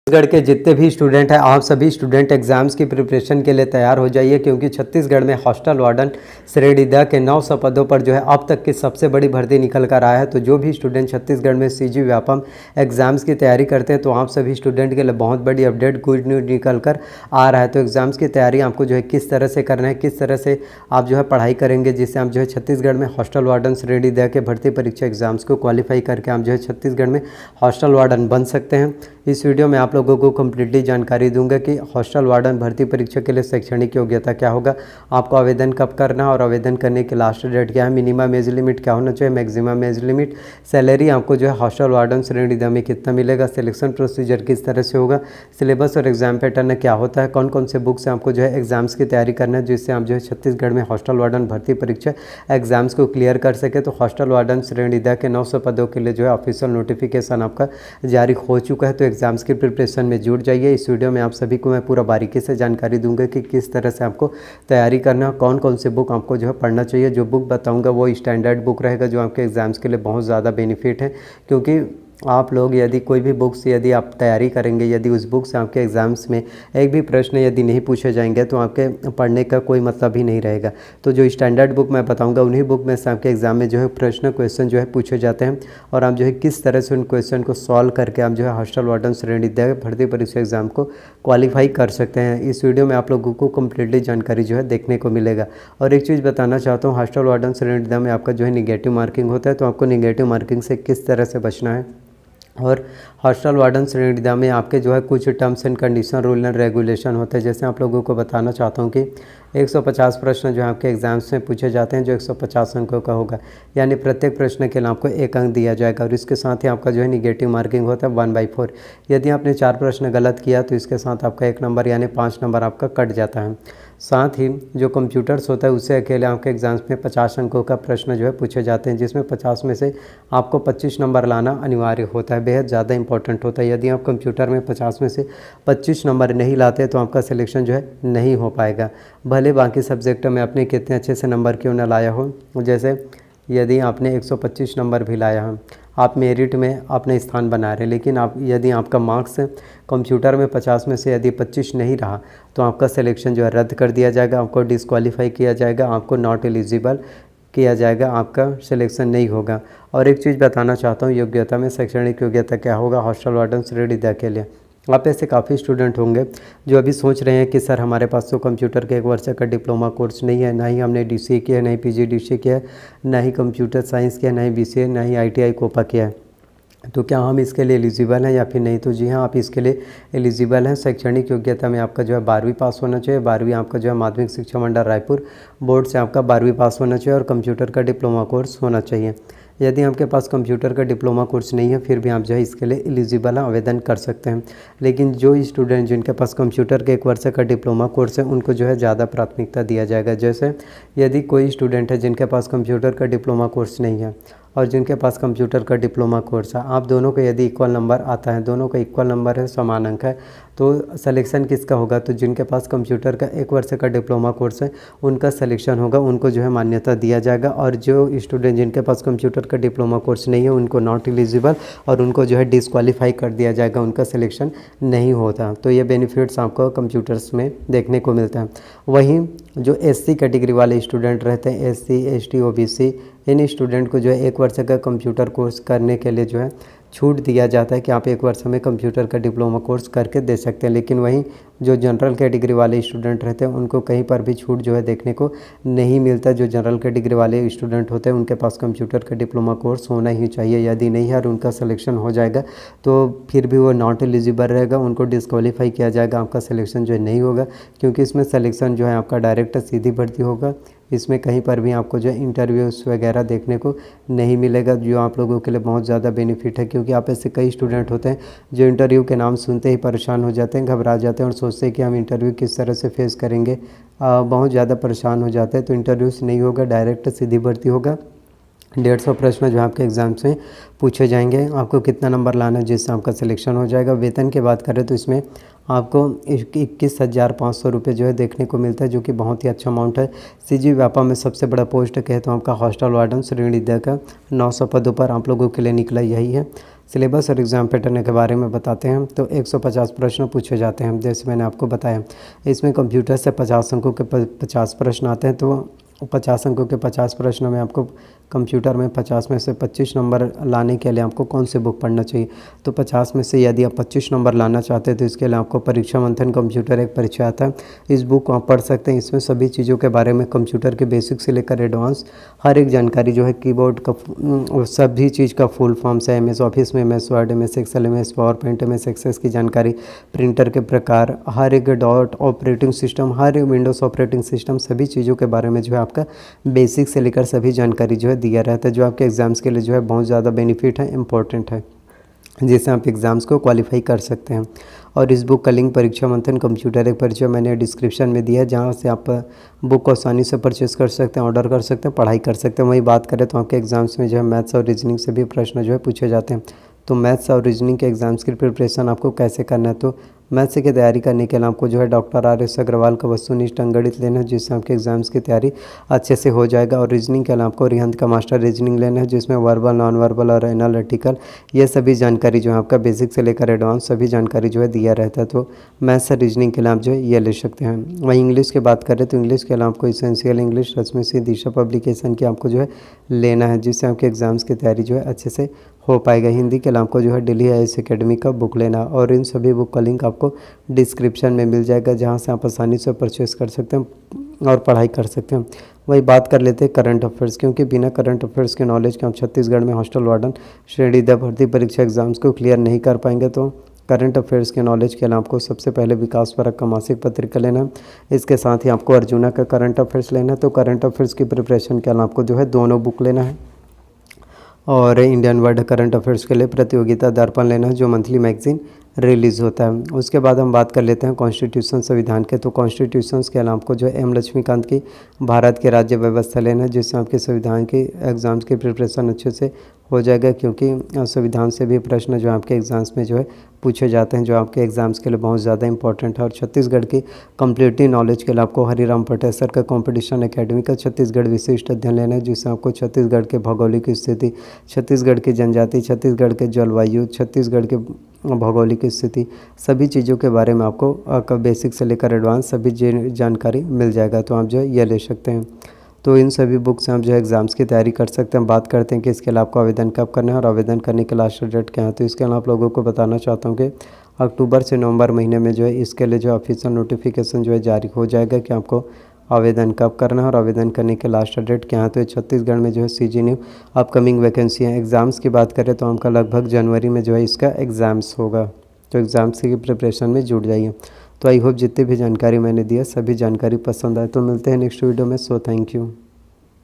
छत्तीसगढ़ के जितने भी स्टूडेंट हैं, आप सभी स्टूडेंट एग्ज़ाम्स की प्रिपरेशन के लिए तैयार हो जाइए, क्योंकि छत्तीसगढ़ में हॉस्टल वार्डन श्रेणी द के 900 पदों पर जो है अब तक की सबसे बड़ी भर्ती निकल कर आया है। तो जो भी स्टूडेंट छत्तीसगढ़ में सीजी व्यापम एग्ज़ाम्स की तैयारी करते हैं, तो आप सभी स्टूडेंट के लिए बहुत बड़ी अपडेट गुड न्यूज़ निकल कर आ रहा है। तो एग्ज़ाम्स की तैयारी आपको जो है किस तरह से करना है, किस तरह से आप जो है पढ़ाई करेंगे, जिससे आप जो है छत्तीसगढ़ में हॉस्टल वार्डन श्रेणी द के भर्ती परीक्षा एग्ज़ाम्स को क्वालिफाई करके आप जो है छत्तीसगढ़ में हॉस्टल वार्डन बन सकते हैं। इस वीडियो में आप लोगों को कंप्लीटली जानकारी दूंगा कि हॉस्टल वार्डन भर्ती परीक्षा के लिए शैक्षणिक योग्यता क्या होगा, आपको आवेदन कब करना है और आवेदन करने की लास्ट डेट क्या है, मिनिमम एज लिमिट क्या होना चाहिए, मैक्सिमम एज लिमिट, सैलरी आपको जो है हॉस्टल वार्डन श्रेणी द में कितना मिलेगा, सिलेक्शन प्रोसीजर किस तरह से होगा, सिलेबस और एग्जाम पैटर्न क्या होता है, कौन कौन से बुक से आपको जो है एग्जाम्स की तैयारी करना है, जिससे आप जो है छत्तीसगढ़ में हॉस्टल वार्डन भर्ती परीक्षा एग्जाम्स को क्लियर कर सके। तो हॉस्टल वार्डन श्रेणी द के 900 पदों के लिए जो है ऑफिशियल नोटिफिकेशन आपका जारी हो चुका है। तो एग्जाम्स की प्रिपरेशन में जुड़ जाइए। इस वीडियो में आप सभी को मैं पूरा बारीकी से जानकारी दूंगा कि किस तरह से आपको तैयारी करना, कौन कौन से बुक आपको जो है पढ़ना चाहिए। जो बुक बताऊंगा वो स्टैंडर्ड बुक रहेगा, जो आपके एग्जाम्स के लिए बहुत ज़्यादा बेनिफिट है, क्योंकि आप लोग यदि कोई भी बुक्स यदि आप तैयारी करेंगे, यदि उस बुक से आपके एग्ज़ाम्स में एक भी प्रश्न यदि नहीं पूछे जाएंगे, तो आपके पढ़ने का कोई मतलब ही नहीं रहेगा। तो जो स्टैंडर्ड बुक मैं बताऊंगा, उन्हीं बुक में से आपके एग्ज़ाम में जो है क्वेश्चन जो है पूछे जाते हैं, और आप जो है किस तरह से उन क्वेश्चन को सॉल्व करके आप जो है हॉस्टल वार्डन श्रेणी द भर्ती परीक्षा एग्ज़ाम को क्वालिफाई कर सकते हैं। इस वीडियो में आप लोगों को कम्प्लीटली जानकारी जो है देखने को मिलेगा। और एक चीज़ बताना चाहता हूँ, हॉस्टल वार्डन श्रेणी द में आपका जो है निगेटिव मार्किंग होता है, तो आपको निगेटिव मार्किंग से किस तरह से बचना है। और हॉस्टल वार्डन श्रेणी द में आपके जो है कुछ terms and condition, rule and regulation होते हैं। जैसे आप लोगों को बताना चाहता हूँ कि 150 प्रश्न जो है आपके एग्जाम्स में पूछे जाते हैं, जो 150 अंकों का होगा, यानी प्रत्येक प्रश्न के लिए आपको 1 अंक दिया जाएगा। और इसके साथ ही आपका जो है निगेटिव मार्किंग होता है 1/4। यदि आपने 4 प्रश्न गलत किया तो इसके साथ आपका 1 नंबर यानी 5 नंबर आपका कट जाता है। साथ ही जो कंप्यूटर्स होता है, उससे अकेले आपके एग्जाम्स में 50 अंकों का प्रश्न जो है पूछे जाते हैं, जिसमें 50 में से आपको 25 नंबर लाना अनिवार्य होता है, बेहद ज़्यादा इंपॉर्टेंट होता है। यदि आप कंप्यूटर में 50 में से 25 नंबर नहीं लाते तो आपका सिलेक्शन जो है नहीं हो पाएगा, भले बाकी सब्जेक्टों में आपने कितने अच्छे से नंबर क्यों ना लाया हो। जैसे यदि आपने 125 नंबर भी लाया हो, आप मेरिट में अपने स्थान बना रहे हैं, लेकिन आप यदि आपका मार्क्स कंप्यूटर में 50 में से यदि 25 नहीं रहा, तो आपका सिलेक्शन जो है रद्द कर दिया जाएगा, आपको डिस्क्वालीफाई किया जाएगा, आपको नॉट एलिजिबल किया जाएगा, आपका सिलेक्शन नहीं होगा। और एक चीज़ बताना चाहता हूँ, योग्यता में शैक्षणिक योग्यता क्या होगा हॉस्टल वार्डन श्रेणी द के लिए। आप ऐसे काफ़ी स्टूडेंट होंगे जो अभी सोच रहे हैं कि सर हमारे पास तो कंप्यूटर के 1 वर्ष का डिप्लोमा कोर्स नहीं है, ना ही हमने DCA किया है, ना ही PGDCA किया है, ना ही कंप्यूटर साइंस किया है, ना ही BCA, ना ही ITI कोपा किया है, तो क्या हम इसके लिए एलिजिबल हैं या फिर नहीं। तो जी हाँ, आप इसके लिए एलिजिबल हैं। शैक्षणिक योग्यता में आपका जो है 12वीं पास होना चाहिए। 12वीं आपका जो है माध्यमिक शिक्षा मंडल रायपुर बोर्ड से आपका 12वीं पास होना चाहिए, और कंप्यूटर का डिप्लोमा कोर्स होना चाहिए। यदि आपके पास कंप्यूटर का डिप्लोमा कोर्स नहीं है, फिर भी आप जो है इसके लिए एलिजिबल आवेदन कर सकते हैं। लेकिन जो स्टूडेंट जिनके पास कंप्यूटर के 1 वर्ष का डिप्लोमा कोर्स है, उनको जो है ज़्यादा प्राथमिकता दिया जाएगा। जैसे यदि कोई स्टूडेंट है जिनके पास कंप्यूटर का डिप्लोमा कोर्स नहीं है और जिनके पास कंप्यूटर का डिप्लोमा कोर्स है, आप दोनों को यदि इक्वल नंबर आता है, दोनों का इक्वल नंबर है, समान अंक है, तो सिलेक्शन किसका होगा। तो जिनके पास कंप्यूटर का 1 वर्ष का डिप्लोमा कोर्स है, उनका सिलेक्शन होगा, उनको जो है मान्यता दिया जाएगा। और जो स्टूडेंट जिनके पास कंप्यूटर का डिप्लोमा कोर्स नहीं है, उनको नॉट एलिजिबल और उनको जो है डिस्क्वालीफाई कर दिया जाएगा, उनका सिलेक्शन नहीं होता। तो ये बेनिफिट्स आपको कंप्यूटर्स में देखने को मिलता है। वहीं जो SC कैटेगरी वाले स्टूडेंट रहते हैं, SC ST OBC, इन स्टूडेंट को जो है 1 वर्ष का कंप्यूटर कोर्स करने के लिए जो है छूट दिया जाता है कि आप 1 वर्ष में कंप्यूटर का डिप्लोमा कोर्स करके दे सकते हैं। लेकिन वहीं जो जनरल कैटेगरी वाले स्टूडेंट रहते हैं, उनको कहीं पर भी छूट जो है देखने को नहीं मिलता। जो जनरल कैटेगरी वाले स्टूडेंट होते हैं, उनके पास कंप्यूटर का डिप्लोमा कोर्स होना ही चाहिए। यदि नहीं है और उनका सिलेक्शन हो जाएगा, तो फिर भी वो नॉट एलिजिबल रहेगा, उनको डिस्क्वालीफाई किया जाएगा, आपका सिलेक्शन जो है नहीं होगा। क्योंकि इसमें सिलेक्शन जो है आपका डायरेक्ट सीधी भर्ती होगा, इसमें कहीं पर भी आपको जो है इंटरव्यूज़ वगैरह देखने को नहीं मिलेगा, जो आप लोगों के लिए बहुत ज़्यादा बेनिफिट है। क्योंकि आप ऐसे कई स्टूडेंट होते हैं जो इंटरव्यू के नाम सुनते ही परेशान हो जाते हैं, घबरा जाते हैं और सोचते हैं कि हम इंटरव्यू किस तरह से फेस करेंगे, बहुत ज़्यादा परेशान हो जाते हैं। तो इंटरव्यूज़ नहीं होगा, डायरेक्ट सीधी भर्ती होगा, 150 प्रश्न जो आपके एग्ज़ाम्स में पूछे जाएंगे। आपको कितना नंबर लाना है जिससे आपका सिलेक्शन हो जाएगा। वेतन की बात करें तो इसमें आपको 21,500 रुपये जो है देखने को मिलता है, जो कि बहुत ही अच्छा अमाउंट है। सीजी व्यापा में सबसे बड़ा पोस्ट कहे तो आपका हॉस्टल वार्डन श्रेणी द का 900 पदों पर आप लोगों के लिए निकला यही है। सिलेबस और एग्ज़ाम पैटर्न के बारे में बताते हैं तो 150 प्रश्न पूछे जाते हैं, जैसे मैंने आपको बताया। इसमें कंप्यूटर से 50 अंकों के 50 प्रश्न आते हैं, तो 50 अंकों के 50 प्रश्नों में आपको कंप्यूटर में 50 में से 25 नंबर लाने के लिए आपको कौन सी बुक पढ़ना चाहिए। तो 50 में से यदि आप 25 नंबर लाना चाहते हैं तो इसके लिए आपको परीक्षा मंथन कंप्यूटर एक परीक्षा आता है, इस बुक को आप पढ़ सकते हैं। इसमें सभी चीज़ों के बारे में, कंप्यूटर के बेसिक से लेकर एडवांस हर एक जानकारी जो है, कीबोर्ड का सभी चीज़ का फुल फॉर्म्स है, एमएस ऑफिस में, MS Word, MS Excel, MS PowerPoint, MS Access की जानकारी, प्रिंटर के प्रकार, हर एक डॉट ऑपरेटिंग सिस्टम, हर एक विंडोज़ ऑपरेटिंग सिस्टम, सभी चीज़ों के बारे में जो है आपका बेसिक से लेकर सभी जानकारी जो है दिया रहता है, जो आपके एग्ज़ाम्स के लिए जो है बहुत ज़्यादा बेनिफिट है, इंपॉर्टेंट है, जिससे आप एग्ज़ाम्स को क्वालिफाई कर सकते हैं। और इस बुक का लिंक परीक्षा मंथन कंप्यूटर एक परीक्षा मैंने डिस्क्रिप्शन में दिया है, जहाँ से आप बुक को आसानी से परचेस कर सकते हैं, ऑर्डर कर सकते हैं, पढ़ाई कर सकते हैं। वही बात करें तो आपके एग्ज़ाम्स में जो है मैथ्स और रीजनिंग से भी प्रश्न जो है पूछे जाते हैं। तो मैथ्स और रीजनिंग के एग्ज़ाम्स की प्रिपरेशन आपको कैसे करना है, तो मैथ्स की तैयारी करने के लिए आपको जो है डॉक्टर RS अग्रवाल का वस्तुनिष्ठ अंकगणित लेना है, जिससे आपके एग्ज़ाम्स की तैयारी अच्छे से हो जाएगा। और रीजनिंग के लिए आपको रिहंत का मास्टर रीजनिंग लेना है, जिसमें वर्बल, नॉन वर्बल और एनालिटिकल ये सभी जानकारी जो है आपका बेसिक से लेकर एडवांस सभी जानकारी जो है दिया रहता है। तो मैथ्स और रीजनिंग के लिए आप जो है ये ले सकते हैं। वहीं इंग्लिश की बात करें तो इंग्लिश के लिए आपको इसेंशियल इंग्लिश रश्मि सी दिशा पब्लिकेशन की आपको जो है लेना है, जिससे आपके एग्ज़ाम्स की तैयारी जो है अच्छे से हो पाएगा। हिंदी के लिए आपको जो है दिल्ली IAS एकेडमी का बुक लेना, और इन सभी बुक का लिंक आपको डिस्क्रिप्शन में मिल जाएगा, जहां से आप आसानी से परचेस कर सकते हैं और पढ़ाई कर सकते हैं। वही बात कर लेते हैं करंट अफेयर्स, क्योंकि बिना करंट अफेयर्स के नॉलेज के आप छत्तीसगढ़ में हॉस्टल वार्डन श्रेणी द भर्ती परीक्षा एग्जाम्स को क्लियर नहीं कर पाएंगे। तो करंट अफेयर्स के नॉलेज के लिए आपको सबसे पहले विकास परक का मासिक पत्रिका लेना है, इसके साथ ही आपको अर्जुना का करंट अफेयर्स लेना है। तो करंट अफेयर्स की प्रिपरेशन के लिए आपको जो है दोनों बुक लेना है, और इंडियन वर्ल्ड करंट अफेयर्स के लिए प्रतियोगिता दर्पण लेना है, जो मंथली मैगजीन रिलीज़ होता है। उसके बाद हम बात कर लेते हैं कॉन्स्टिट्यूशन संविधान के। तो कॉन्स्टिट्यूशंस के अलावा आपको जो है M लक्ष्मीकांत की भारत के राज्य व्यवस्था लेना है, जिससे आपके संविधान के एग्ज़ाम्स की प्रिपरेशन अच्छे से हो जाएगा, क्योंकि संविधान से भी प्रश्न जो आपके एग्ज़ाम्स में जो है पूछे जाते हैं, जो आपके एग्ज़ाम्स के लिए बहुत ज़्यादा इंपॉर्टेंट है। और छत्तीसगढ़ की कंप्लीटिव नॉलेज के लिए आपको हरिराम पटेसर का कॉम्पिटिशन एकेडमी का छत्तीसगढ़ विशिष्ट अध्ययन लेना है, जिससे आपको छत्तीसगढ़ के भौगोलिक स्थिति, छत्तीसगढ़ की जनजाति, छत्तीसगढ़ के जलवायु, छत्तीसगढ़ के भौगोलिक स्थिति, सभी चीज़ों के बारे में आपको बेसिक से लेकर एडवांस सभी जानकारी मिल जाएगा। तो आप जो है ये ले सकते हैं। तो इन सभी बुक से आप जो है एग्ज़ाम्स की तैयारी कर सकते हैं। बात करते हैं कि इसके लिए आपको आवेदन कब करना है और आवेदन करने के लास्ट डेट क्या है। तो इसके लिए आप लोगों को बताना चाहता हूँ कि अक्टूबर से नवंबर महीने में जो है इसके लिए जो ऑफिशियल नोटिफिकेशन जो है जारी हो जाएगा कि आपको आवेदन कब करना है और आवेदन करने के लास्ट डेट क्या है। तो छत्तीसगढ़ में जो है CG न्यू अपकमिंग वैकेंसी है। एग्ज़ाम्स की बात करें तो आपका लगभग जनवरी में जो है इसका एग्ज़ाम्स होगा, तो एग्ज़ाम्स की प्रिपरेशन में जुट जाइए। तो आई होप जितनी भी जानकारी मैंने दी है सभी जानकारी पसंद आए। तो मिलते हैं नेक्स्ट वीडियो में। So thank you.